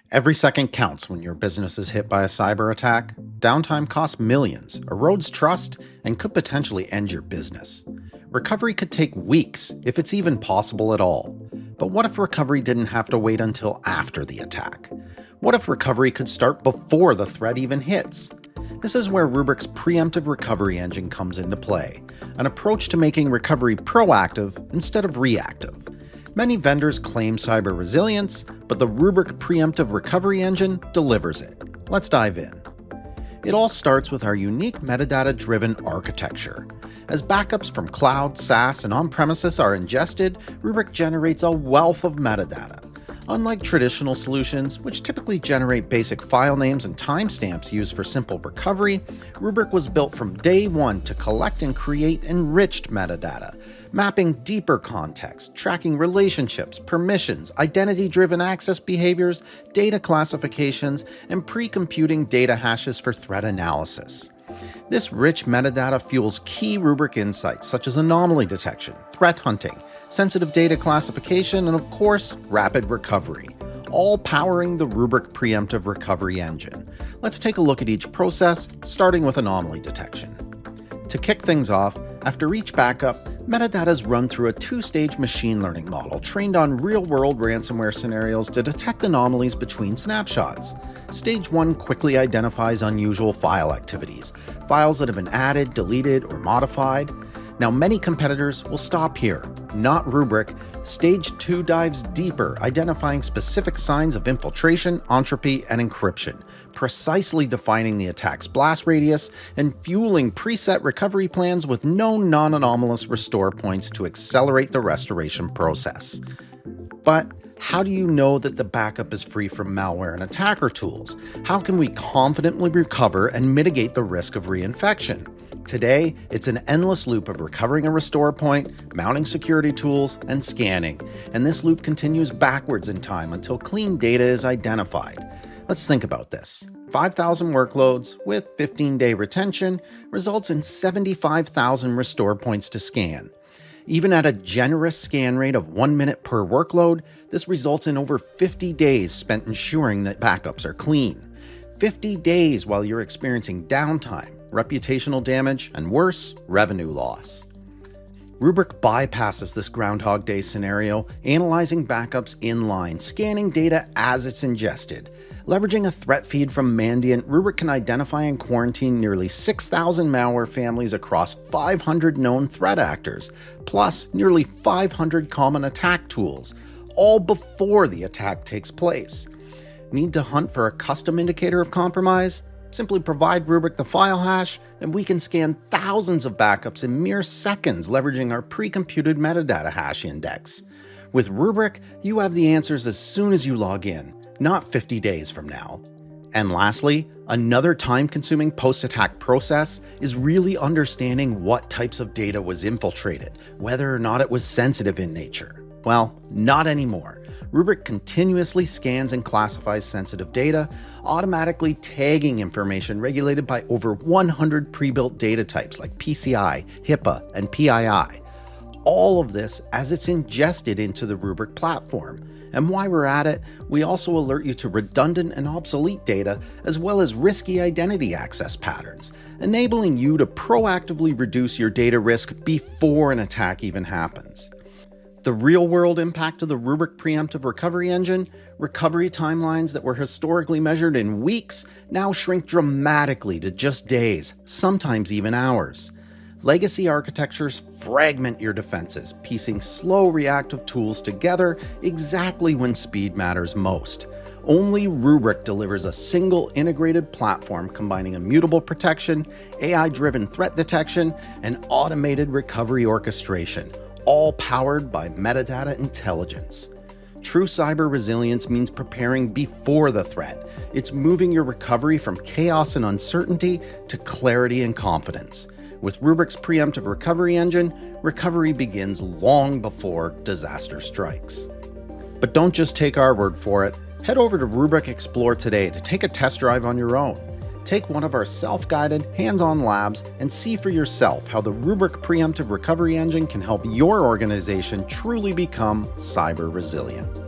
Every second counts when your business is hit by a cyber attack. Downtime costs millions, erodes trust, and could potentially end your business. Recovery could take weeks, if it's even possible at all. But what if recovery didn't have to wait until after the attack? What if recovery could start before the threat even hits? This is where Rubrik's Preemptive recovery engine comes into play, an approach to making recovery proactive instead of reactive. Many vendors claim cyber resilience, but the Rubrik Preemptive recovery engine delivers it. Let's dive in. It all starts with our unique metadata-driven architecture. As backups from cloud, SaaS, and on-premises are ingested, Rubrik generates a wealth of metadata. Unlike traditional solutions, which typically generate basic file names and timestamps used for simple recovery, Rubrik was built from day one to collect and create enriched metadata, mapping deeper context, tracking relationships, permissions, identity-driven access behaviors, data classifications, and pre-computing data hashes for threat analysis. This rich metadata fuels key Rubrik insights such as anomaly detection, threat hunting, sensitive data classification, and of course, rapid recovery, all powering the Rubrik Preemptive recovery engine. Let's take a look at each process, starting with anomaly detection. To kick things off, after each backup, metadata is run through a two-stage machine learning model trained on real-world ransomware scenarios to detect anomalies between snapshots. Stage 1 quickly identifies unusual file activities, files that have been added, deleted, or modified. Now, many competitors will stop here. Not Rubrik. Stage 2 dives deeper, identifying specific signs of infiltration, entropy, and encryption, precisely defining the attack's blast radius and fueling preset recovery plans with known non-anomalous restore points to accelerate the restoration process. But how do you know that the backup is free from malware and attacker tools? How can we confidently recover and mitigate the risk of reinfection? Today, it's an endless loop of recovering a restore point, mounting security tools, and scanning. And this loop continues backwards in time until clean data is identified. Let's think about this. 5,000 workloads with 15-day retention results in 75,000 restore points to scan. Even at a generous scan rate of 1 minute per workload, this results in over 50 days spent ensuring that backups are clean. 50 days while you're experiencing downtime, reputational damage, and worse, revenue loss. Rubrik bypasses this Groundhog Day scenario, analyzing backups inline, scanning data as it's ingested. Leveraging a threat feed from Mandiant, Rubrik can identify and quarantine nearly 6,000 malware families across 500 known threat actors, plus nearly 500 common attack tools, all before the attack takes place. Need to hunt for a custom indicator of compromise? Simply provide Rubrik the file hash, and we can scan thousands of backups in mere seconds leveraging our pre-computed metadata hash index. With Rubrik, you have the answers as soon as you log in, not 50 days from now. And lastly, another time-consuming post-attack process is really understanding what types of data was infiltrated, whether or not it was sensitive in nature. Well, not anymore. Rubrik continuously scans and classifies sensitive data, automatically tagging information regulated by over 100 pre-built data types like PCI, HIPAA, and PII. All of this as it's ingested into the Rubrik platform. And while we're at it, we also alert you to redundant and obsolete data, as well as risky identity access patterns, enabling you to proactively reduce your data risk before an attack even happens. The real-world impact of the Rubrik Preemptive recovery engine, recovery timelines that were historically measured in weeks now shrink dramatically to just days, sometimes even hours. Legacy architectures fragment your defenses, piecing slow reactive tools together exactly when speed matters most. Only Rubrik delivers a single integrated platform combining immutable protection, AI-driven threat detection, and automated recovery orchestration, all powered by metadata intelligence. True cyber resilience means preparing before the threat. It's moving your recovery from chaos and uncertainty to clarity and confidence. With Rubrik's Preemptive recovery engine, recovery begins long before disaster strikes. But don't just take our word for it. Head over to Rubrik Explore today to take a test drive on your own. Take one of our self-guided, hands-on labs and see for yourself how the Rubrik Preemptive recovery engine can help your organization truly become cyber resilient.